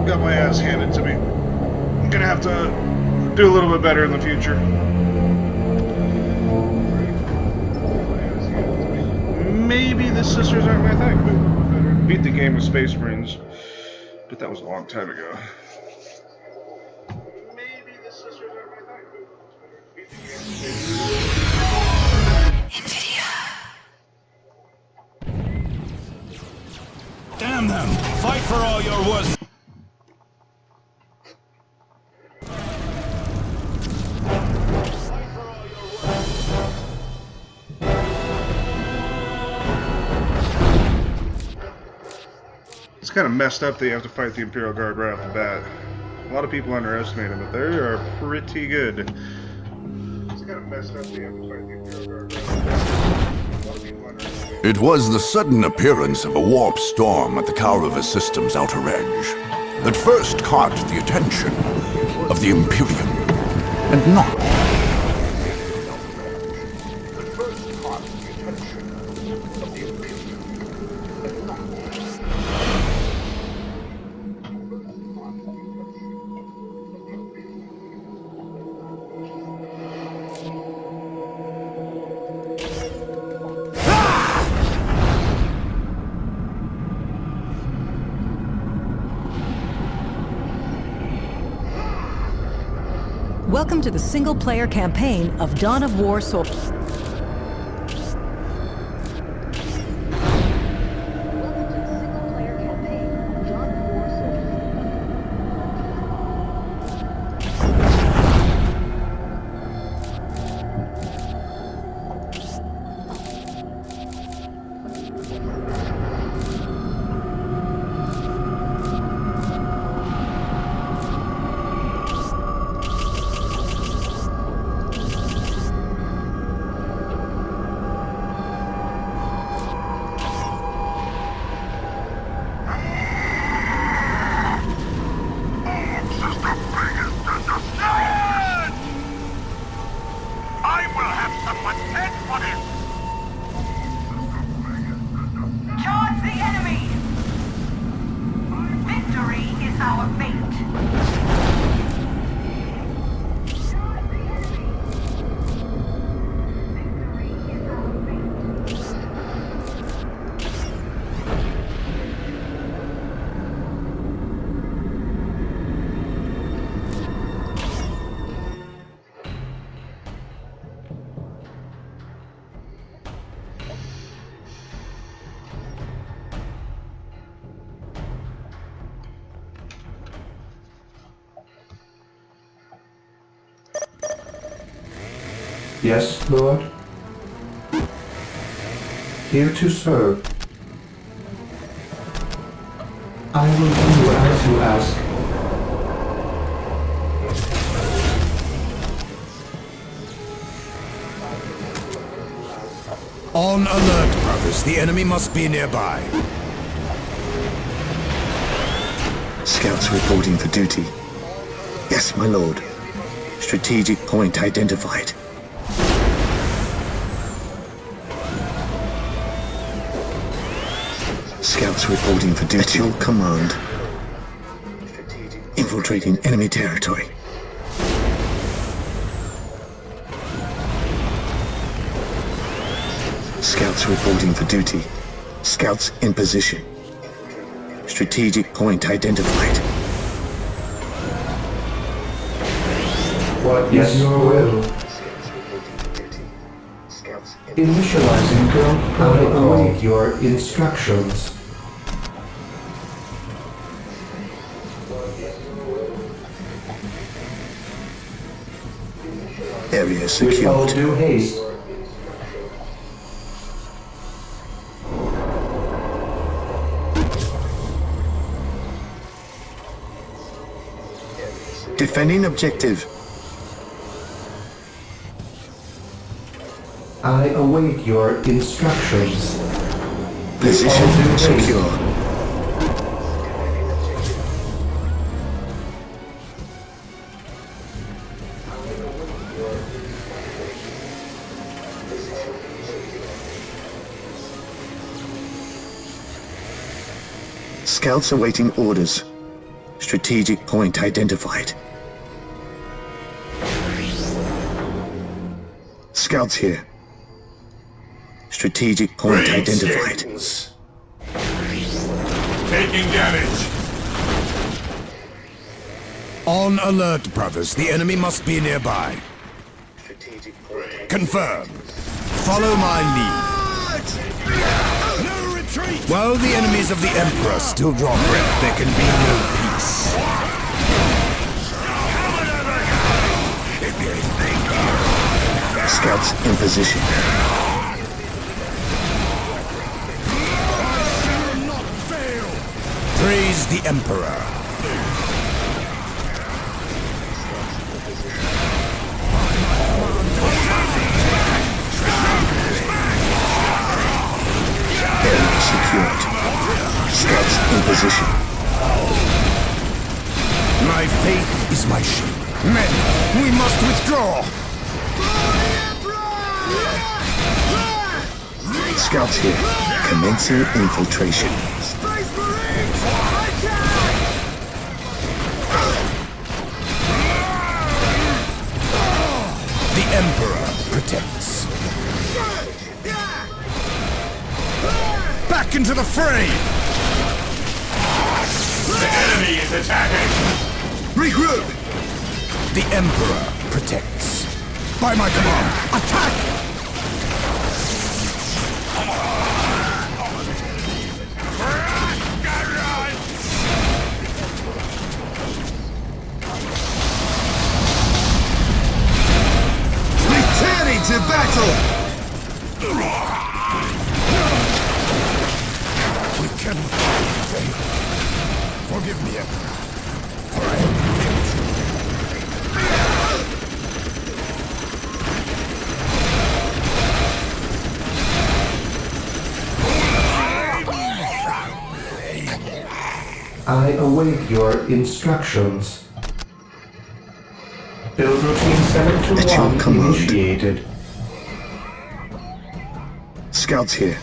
got my ass handed to me. I'm gonna have to do a little bit better in the future. Maybe the sisters aren't my thing, but beat the game with Space Marines. But that was a long time ago. Maybe the sisters aren't my thing, but beat the game with Space Marines. Damn them! Fight for all you're worth! It's kind of messed up that you have to fight the Imperial Guard right off the bat. A lot of people underestimate them, but they are pretty good. It's kind of messed up that you have to fight the Imperial Guard right off the bat. A lot of people underestimate them. It was the sudden appearance of a warp storm at the Kaurava system's outer edge that first caught the attention of the Imperium, and not. Welcome to the single-player campaign of Dawn of War Soulstorm. Yes, Lord? Here to serve. I will do as you ask. On alert, brothers. The enemy must be nearby. Scouts reporting for duty. Yes, my lord. Strategic point identified. Scouts reporting for duty. At your command. Infiltrating enemy territory. Scouts reporting for duty. Scouts in position. Strategic point identified. What is your will? Initializing ground protocol. I await your instructions. Area With all secured. due haste. Defending objective. I await your instructions. Position secure. Scouts awaiting orders. Strategic point identified. Scouts here. Strategic point identified. Taking damage. On alert, brothers. The enemy must be nearby. Confirm. Follow my lead. No retreat! While the enemies of the Emperor still draw breath, there can be no peace. Scouts in position. Praise the Emperor. Area secured. Scouts in position. My faith is my shield. Men, we must withdraw. Scouts here. Commencing infiltration. The Emperor protects. Back into the fray! The enemy is attacking! Regroup! The Emperor protects. By my command, attack! Returning to battle! We can forgive me, Emperor, for I have killed you. I await your instructions. Build routine 7 At to your 1 command. initiated. Scouts here.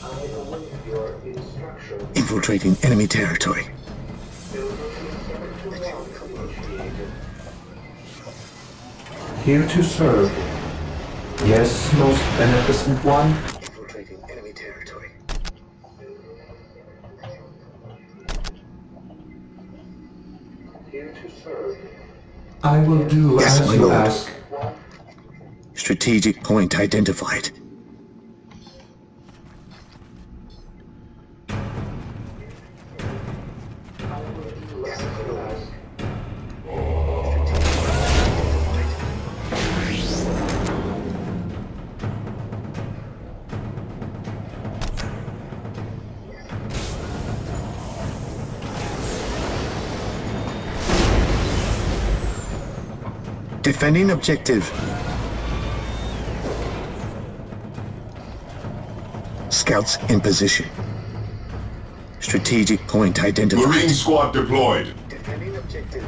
I await your instructions. Infiltrating enemy territory. Build routine 7 to 1 initiated. Here to serve. Yes, most beneficent one. Infiltrating enemy territory. Here to serve. I will do Yes, as my you lord. ask. Strategic point identified. Defending objective. Scouts in position. Strategic point identified. Marine squad deployed. Defending objective.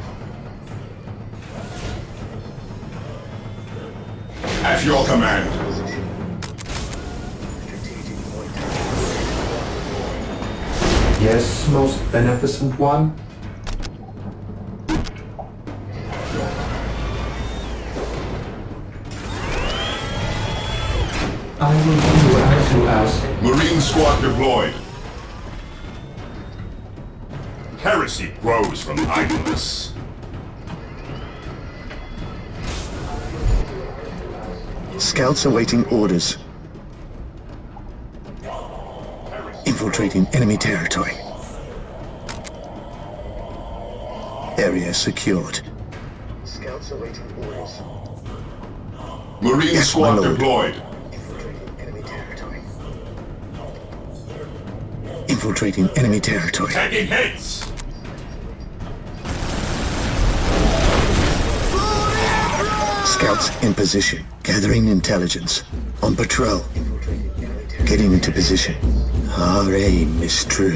At your command. Yes, most beneficent one. I will do as you ask. Marine squad deployed. Heresy grows from idleness. Scouts awaiting orders. Infiltrating enemy territory. Area secured. Scouts awaiting orders. Marine Yes, squad my lord. deployed. Infiltrating enemy territory. Infiltrating enemy territory. Taking hits. Scouts in position. Gathering intelligence. On patrol. Getting into position. Our aim is true.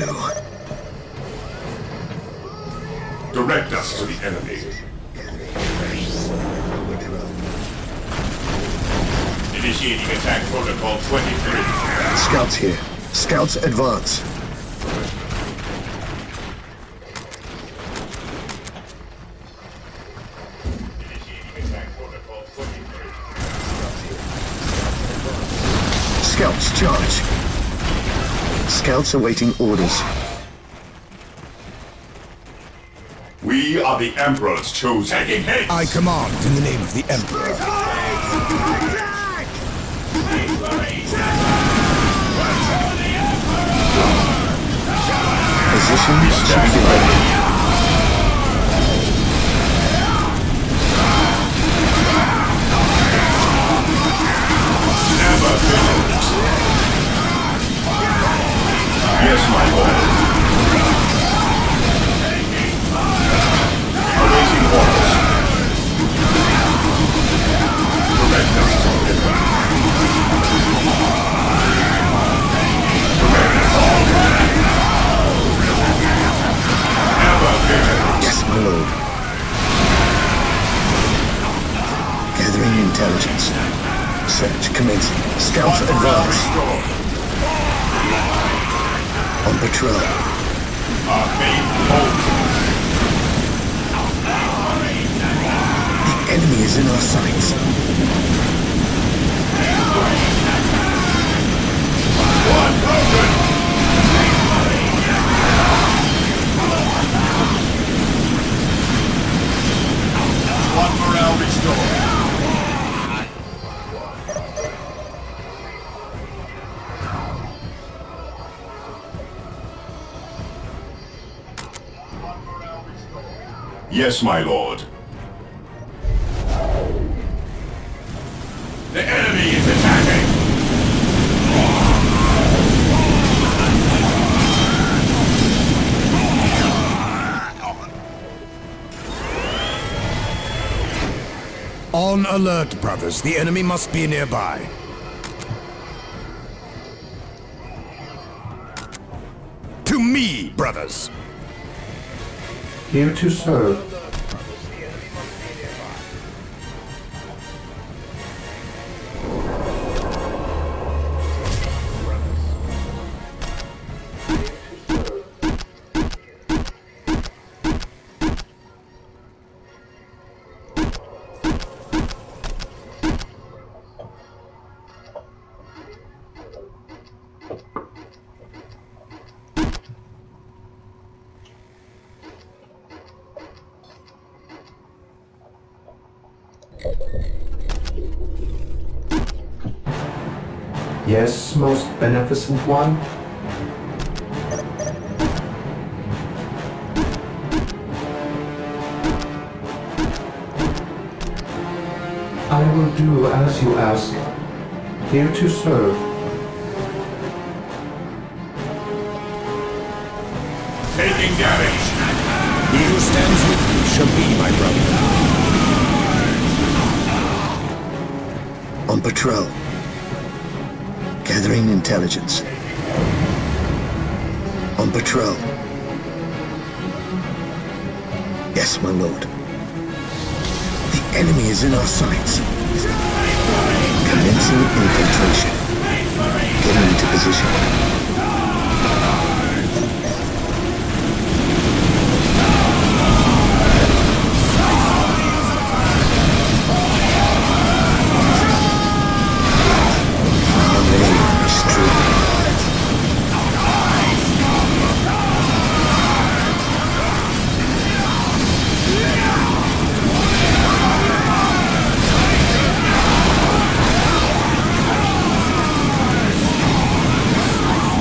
Direct us to the enemy. Initiating attack protocol 23. Scouts here. Scouts advance. Charge. Scouts awaiting orders. We are the Emperor's chosen. Taking hits! I command in the name of the Emperor. Position secure. Never fails. Yes, my lord. Awaiting orders. Direct us, Emperor. Never fails. Yes, my lord. Gathering intelligence. Search commencing. Scouts advance. On patrol. Our main hope. The enemy is in our sights. One open. One morale restored. Yes, my lord. The enemy is attacking! On alert, brothers. The enemy must be nearby. To me, brothers! Here to serve. Yes, most beneficent one. I will do as you ask. Here to serve. Taking damage! He who stands with me shall be my brother. On patrol. Gathering intelligence. On patrol. Yes, my lord. The enemy is in our sights. Commencing infiltration. Getting into position.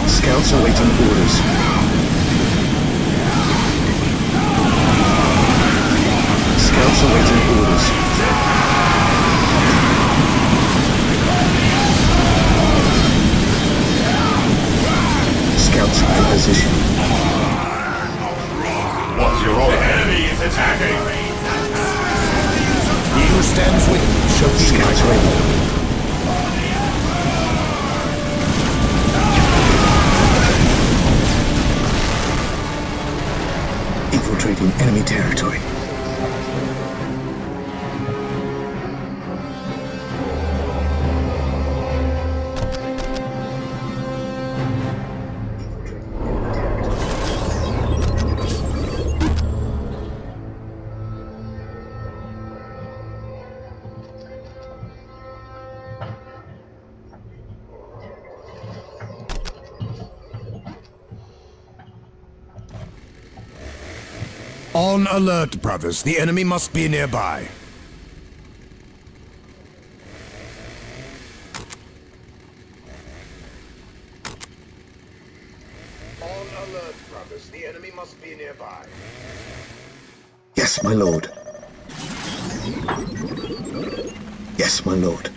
Scouts awaiting orders. Scouts awaiting orders. Scouts in position. What's your order? The enemy is attacking! He who stands with me shall be my Scouts brother. ready. Infiltrating enemy territory. On alert, brothers. The enemy must be nearby. On alert, brothers. The enemy must be nearby. Yes, my lord. Yes, my lord.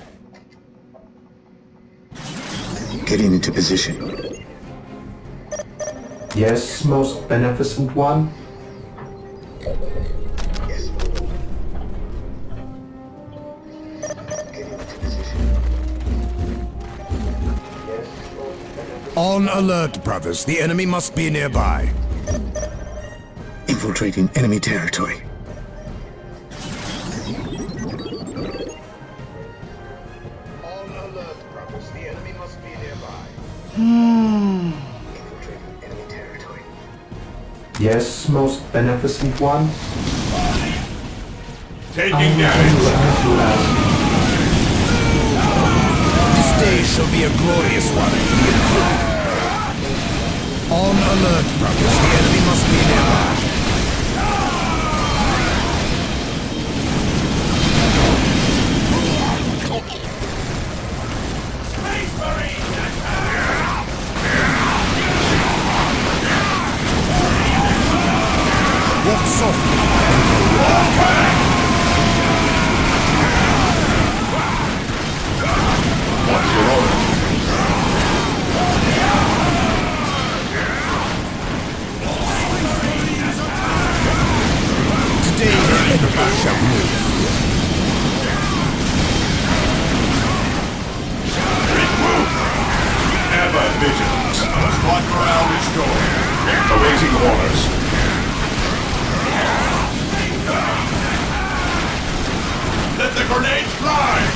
Getting into position. Yes, most beneficent one. Yes, my lord. Getting into position. Yes, most beneficent. On alert, brothers. The enemy must be nearby. Infiltrating enemy territory. On alert, brothers. The enemy must be nearby. Infiltrating enemy territory. Yes, most beneficent one. Taking I will do as you ask. This day shall be a glorious one. On alert, brothers. The enemy must be nearby. Walk softly. What's your order? Today the enemy shall move. Ever vigilant. Squad morale restored. Awaiting orders. Let the grenades fly!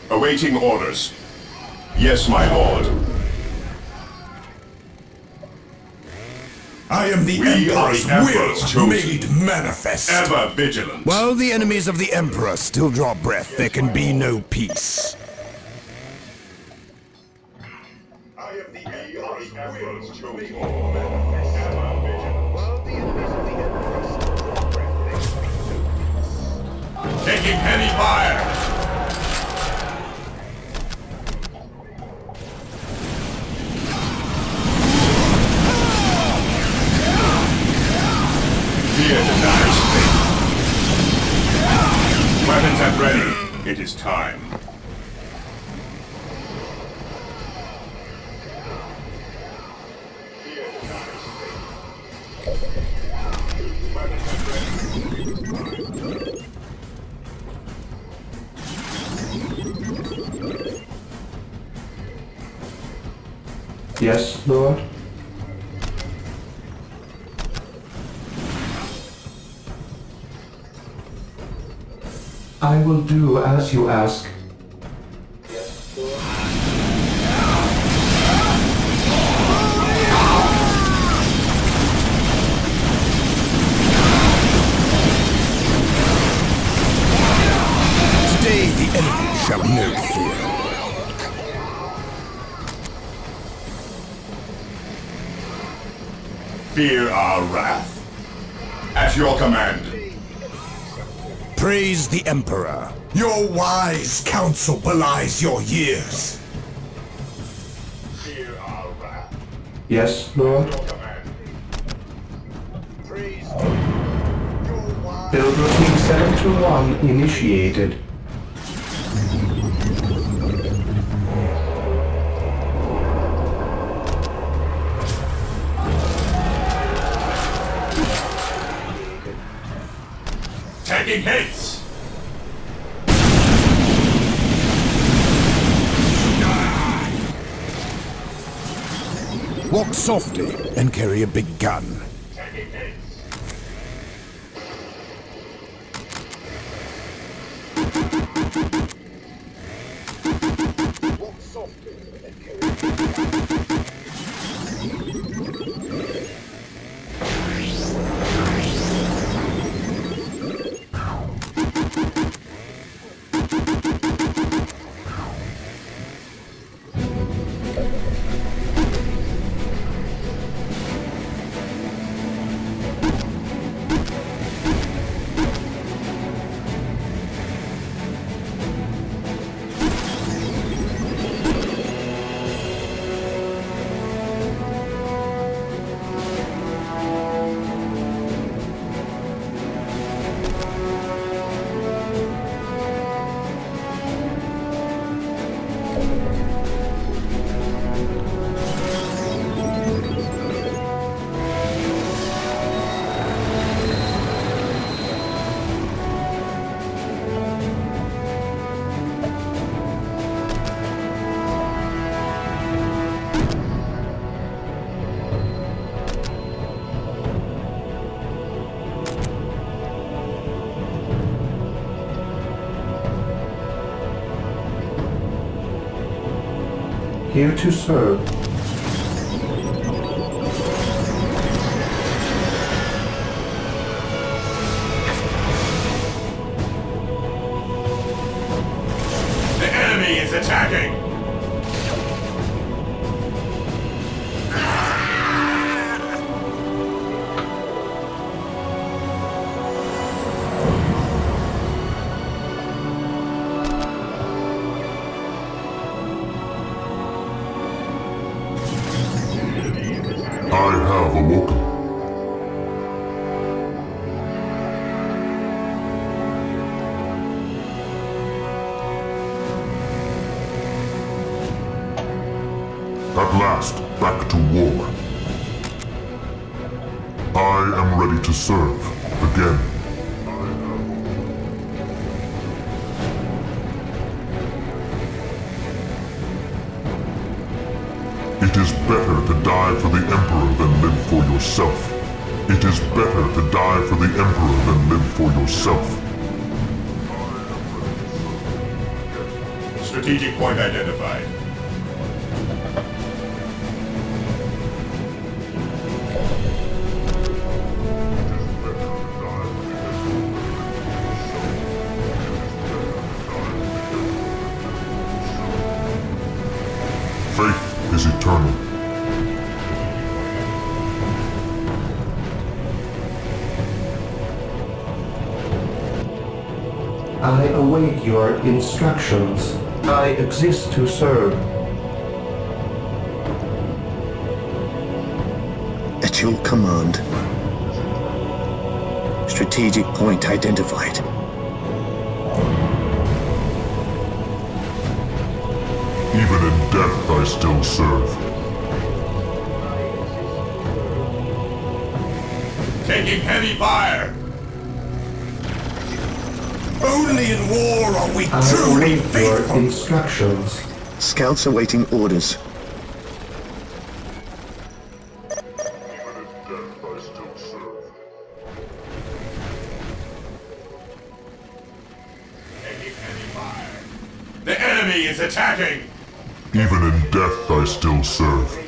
Awaiting orders. Yes, my lord. I am the We are Emperor's the Emperor's will chosen. made manifest. Ever vigilant. While the enemies of the Emperor still draw breath, there can be no peace. I am the Emperor's chosen. Ever vigilant. While the enemies of the Emperor still draw breath, there can be no peace. Taking heavy fire! Fear denies faith. Weapons at ready. It is time. Fear denies faith. Weapons at ready. It is time. Yes, Lord. I will do as you ask. Today the enemy shall know fear. Fear our wrath. At your command. Praise the Emperor. Your wise counsel belies your years. Fear our wrath. Yes, Lord. Your command. Praise your wise. Build routine 721 initiated. Taking hits. Walk softly and carry a big gun. Taking hits. Walk softly and carry Here to serve. The enemy is attacking! I have awoken. At last, back to war. I am ready to serve again. It is better to die for the Emperor than live for yourself. It is better to die for the Emperor than live for yourself. Strategic point identified. Faith is eternal. I await your instructions. I exist to serve. At your command. Strategic point identified. Even in death I still serve. Taking heavy fire! Only in war are we I truly await your faithful. instructions. Scouts awaiting orders. Even in death I still serve. Taking heavy fire! The enemy is attacking! Even in death I still serve.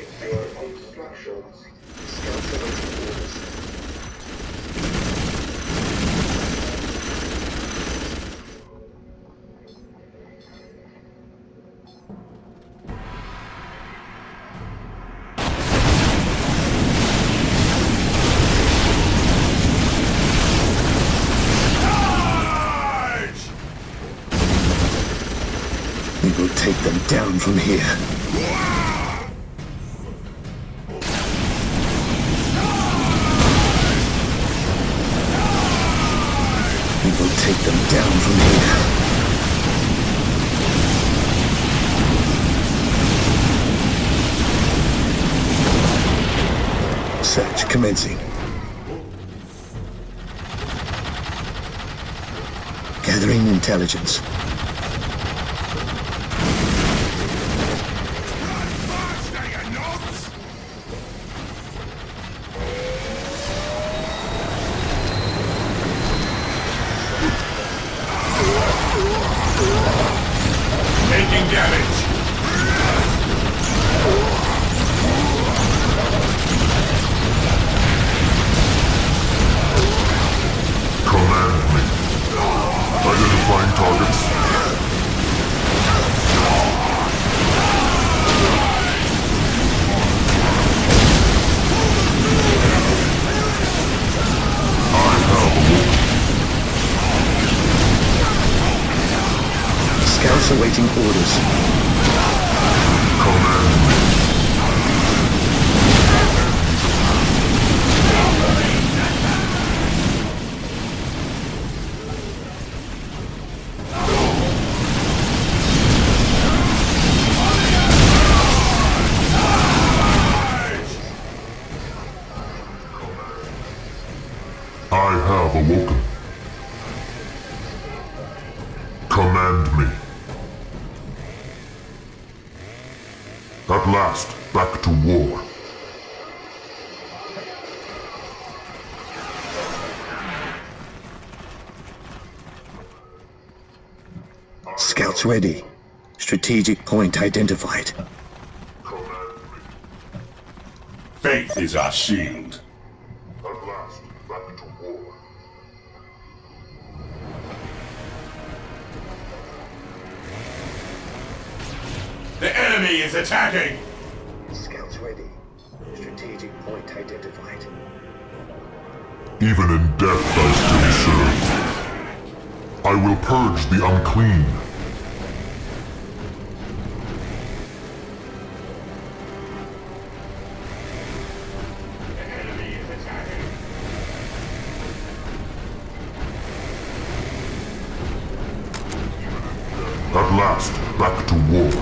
Charge! We will take them down from here. We will take them down from here. Search commencing. Gathering intelligence. Taking damage! Command me. Identifying targets. I have awoken. Scouts awaiting orders. Command me. I have awoken. Command me. At last, back to war. Scouts ready. Strategic point identified. faith is our shield. At last, back to war. The enemy is attacking! Scouts ready. Strategic point identified. Even in death I still serve. I will purge the unclean. At last, back to war.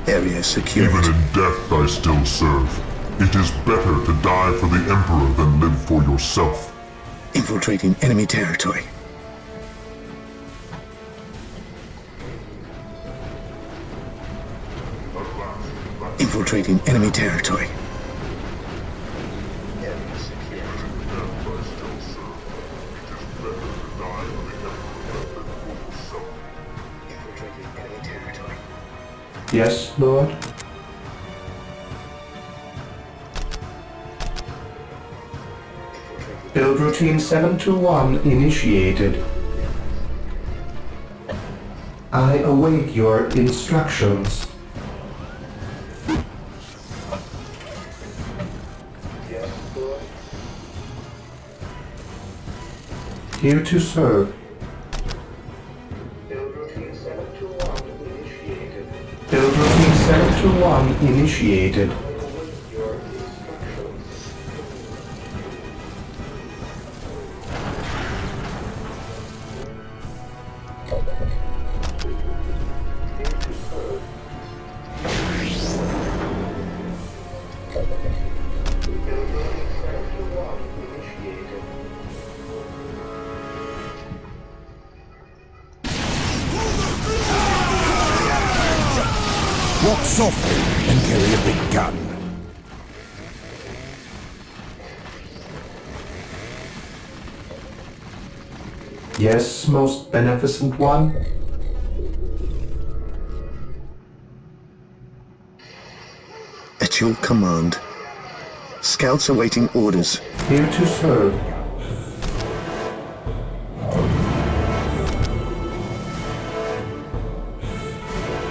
Area secured. Even in death I still serve. It is better to die for the Emperor than live for yourself. Infiltrating enemy territory. Infiltrating enemy territory. Infiltrating enemy territory. Yes, Lord? Build routine 721 initiated. I await your instructions. Yes, Lord. Here to serve. Build routine 721 initiated. Build routine 721 initiated. Await your instructions. Here to serve. Build routine 721 initiated. Walk softly and carry a big gun. Yes, most beneficent one? At your command. Scouts awaiting orders. Here to serve.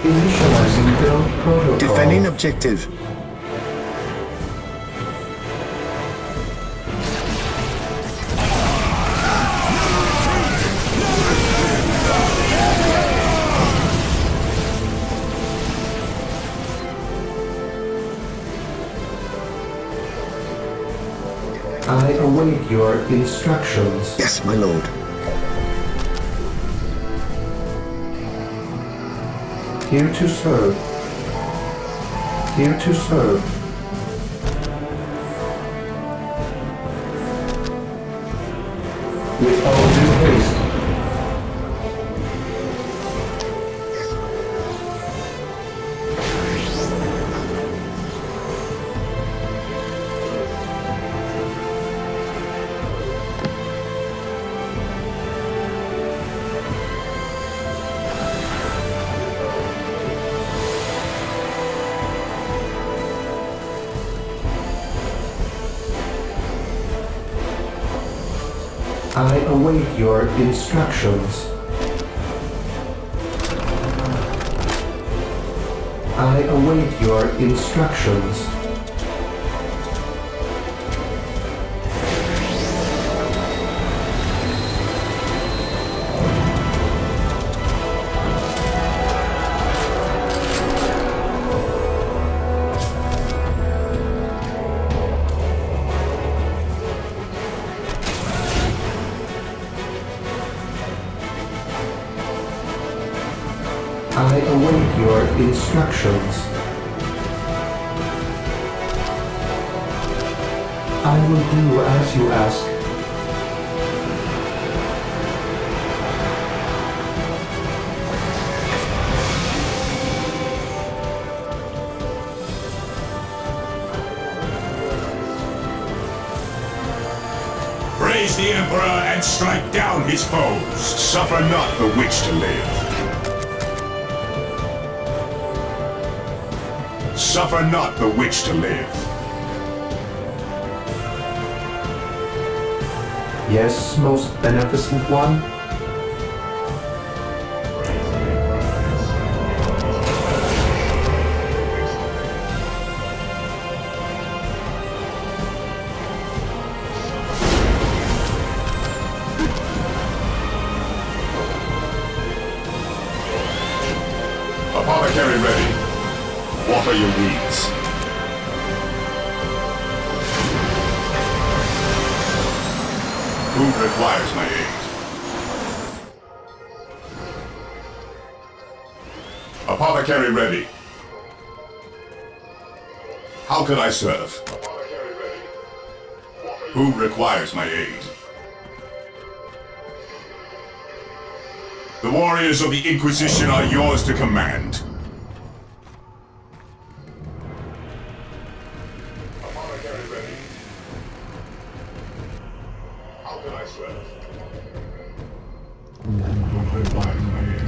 Initializing build protocol. Defending objective. I await your instructions. Yes, my lord. Here to serve. Here to serve. With all due haste. I await your instructions. I await your instructions. I await your instructions. I will do as you ask. Praise the Emperor and strike down his foes. Suffer not the witch to live. Suffer not the witch to live. Yes, most beneficent one? Apothecary ready. What are your needs? Who requires my aid? Apothecary ready. How can I serve? Who requires my aid? The warriors of the Inquisition are yours to command. Apothecary ready. How can I serve? Who requires my aid?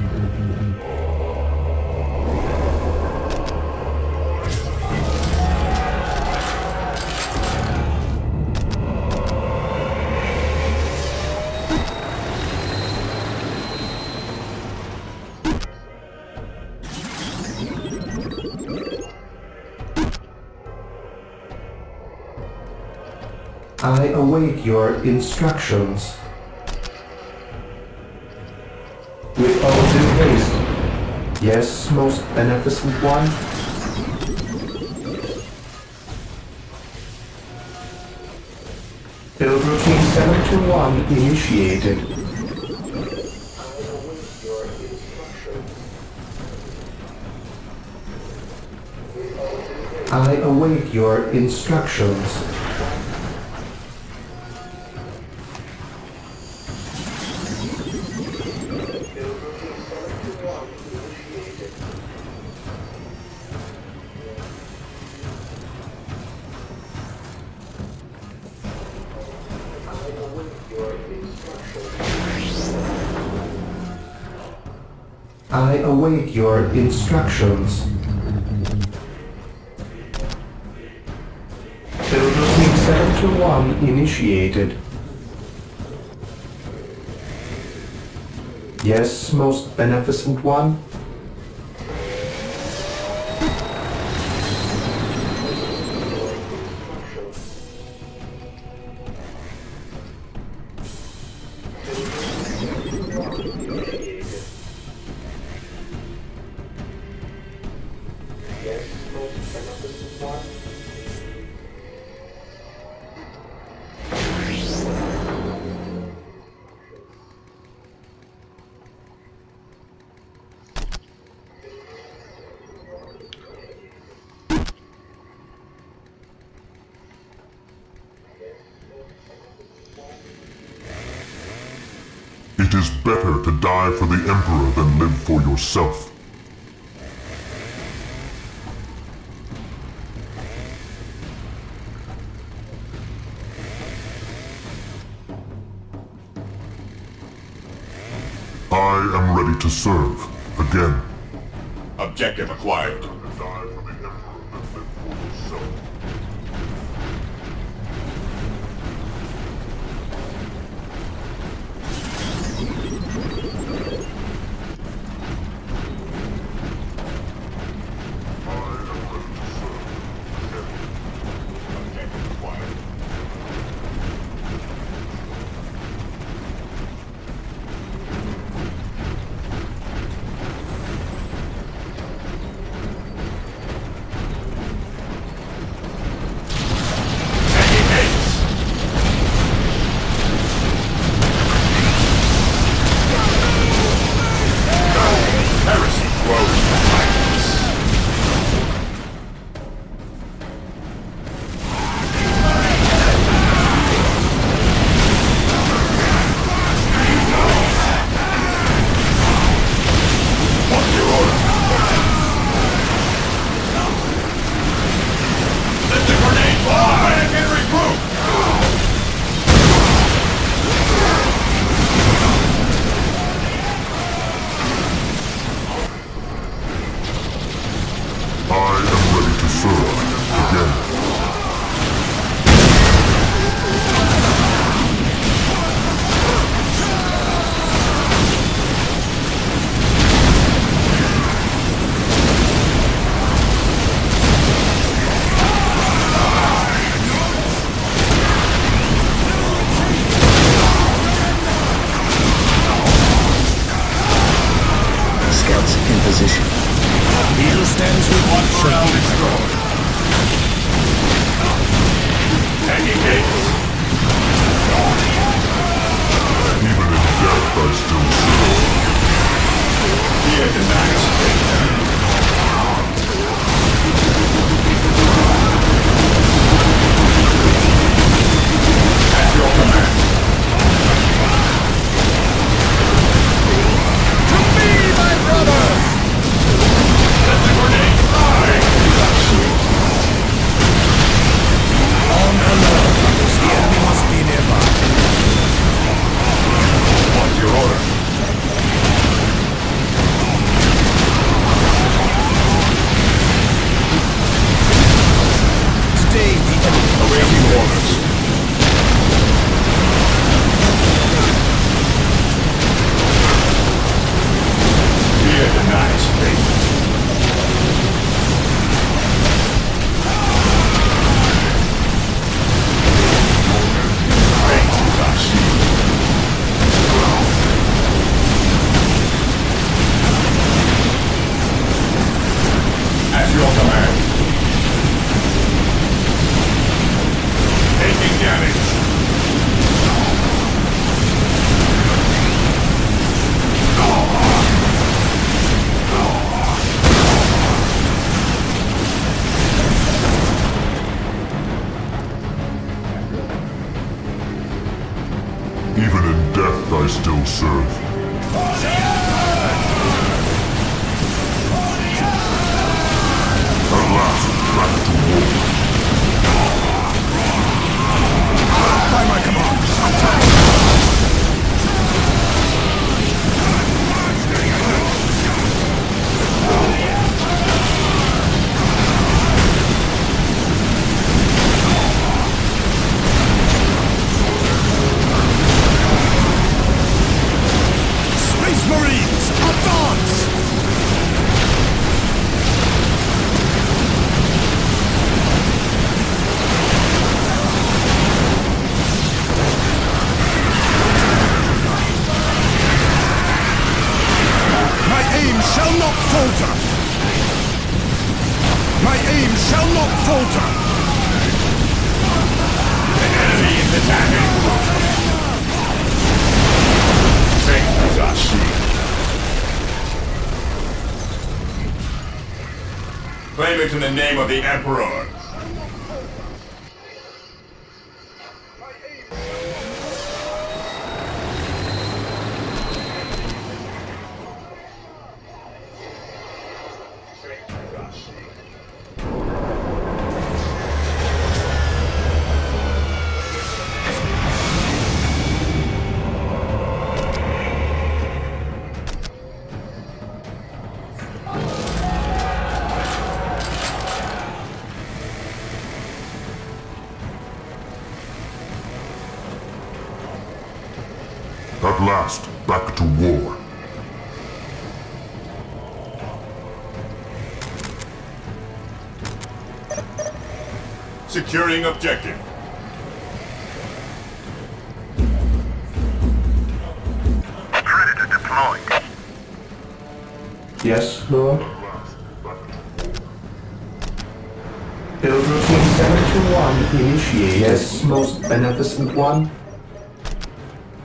I await your instructions. With all due haste. Yes, most beneficent one? Build routine 721 initiated. I await your instructions. I await your instructions. Build routine 721 initiated. Yes, most beneficent one? It is better to die for the Emperor than live for yourself. I am ready to serve, again. Objective acquired. shall be destroyed. Taking gates. Even in death I still serve. Fear denies faith. At your command. To me, my brother! Let the grenade fly! On alert. The enemy must be nearby. What's your order? Today the enemy Awaiting orders. Fear denies faith. Great is our shield. At your command. Taking damage. Even in death I still serve. At last, back to war. by my command. Space Marines, advance! My aim shall not falter! My aim shall not falter! The enemy is attacking. Faith is our shield. Claim it in the name of the Emperor. At last, back to war. Securing objective. Predator deployed. Yes, Lord? Build routine 721 initiated. Yes, most beneficent one.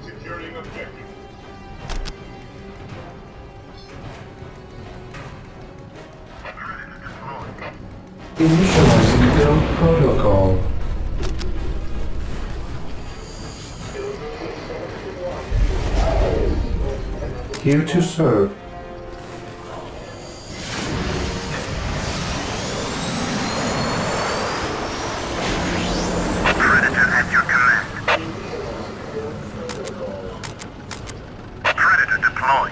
Securing objective. Initializing build protocol. Here to serve. Predator at your command. Predator deployed.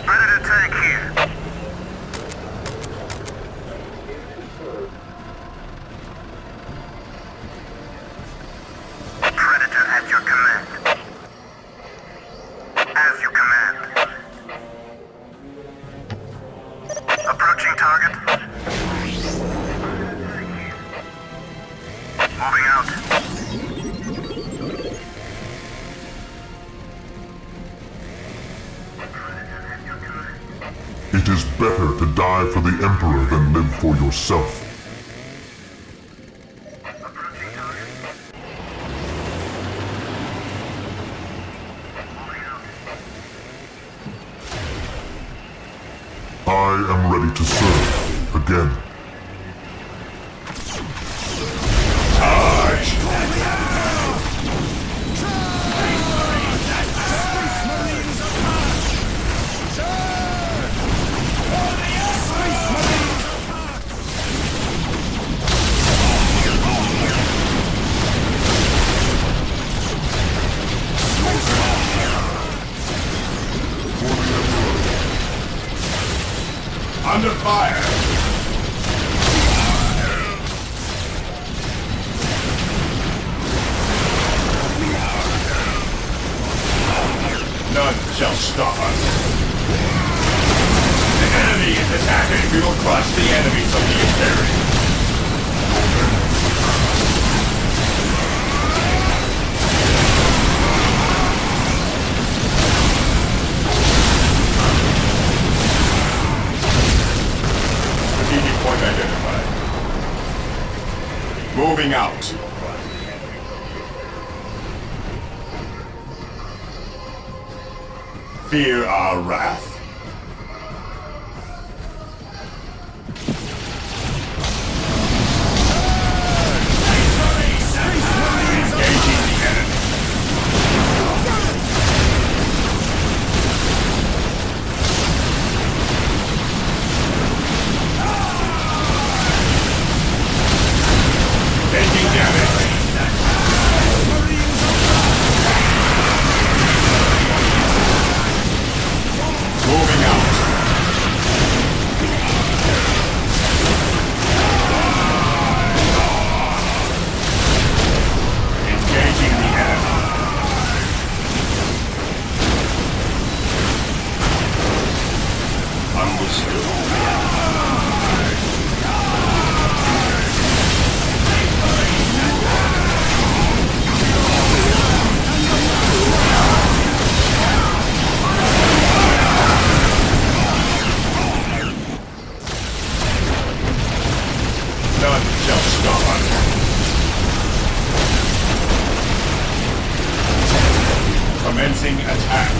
Predator tank here. Predator at your command. As you command. Approaching target. Moving out. It is better to die for the Emperor than live for yourself. I am ready to serve again. Under fire! None shall stop us. The enemy is attacking. We will crush the enemies of the Imperium. Strategic point identified. Moving out. Fear our wrath. Engaging the enemy. Taking damage. Moving out. Engaging the enemy. Understood. None shall stop us. Commencing attack.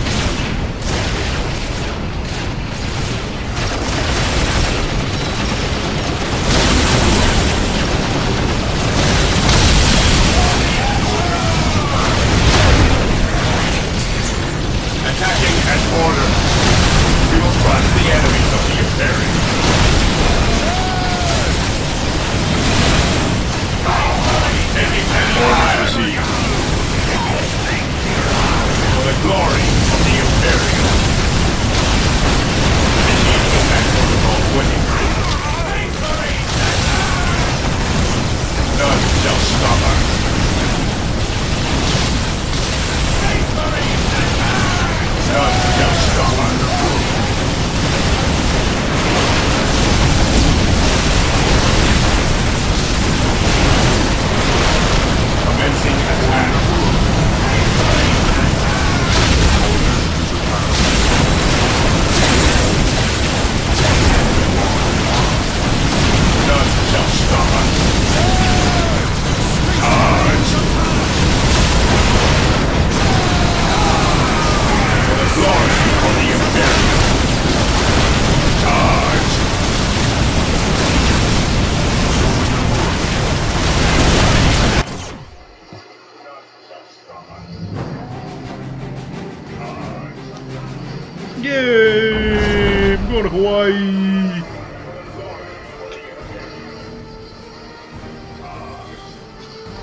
Attacking as ordered. We will crush the enemies of the Imperium. Taking orders received. For the glory of the Imperium. Initiating attack protocol 23. None shall stop us. None shall stop us. Commencing attack. None shall stop us. Charge! For the glory of the Imperium. Charge! Yay! I'm going to Hawaii!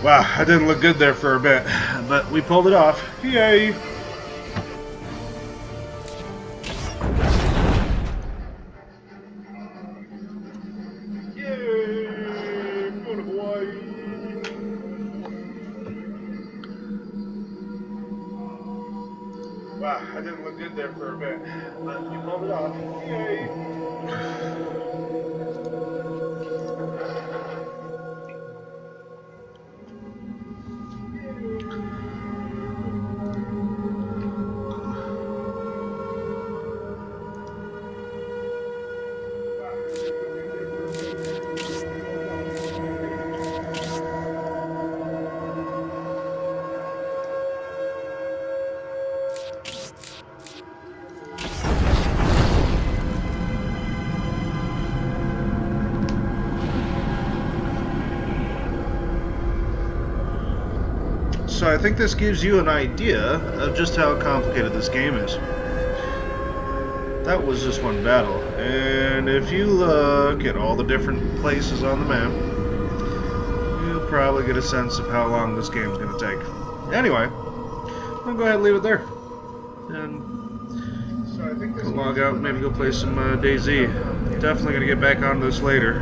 Wow, that didn't look good there for a bit, but we pulled it off. Yay! Yay! I'm going to Hawaii! Wow, that didn't look good there for a bit, but we pulled it off. Yay! Wow. So I think this gives you an idea of just how complicated this game is. That was just one battle, and if you look at all the different places on the map, you'll probably get a sense of how long this game's going to take. Anyway, I'll go ahead and leave it there. And I'll log out and maybe go play some DayZ. Definitely going to get back on this later.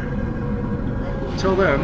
Until then,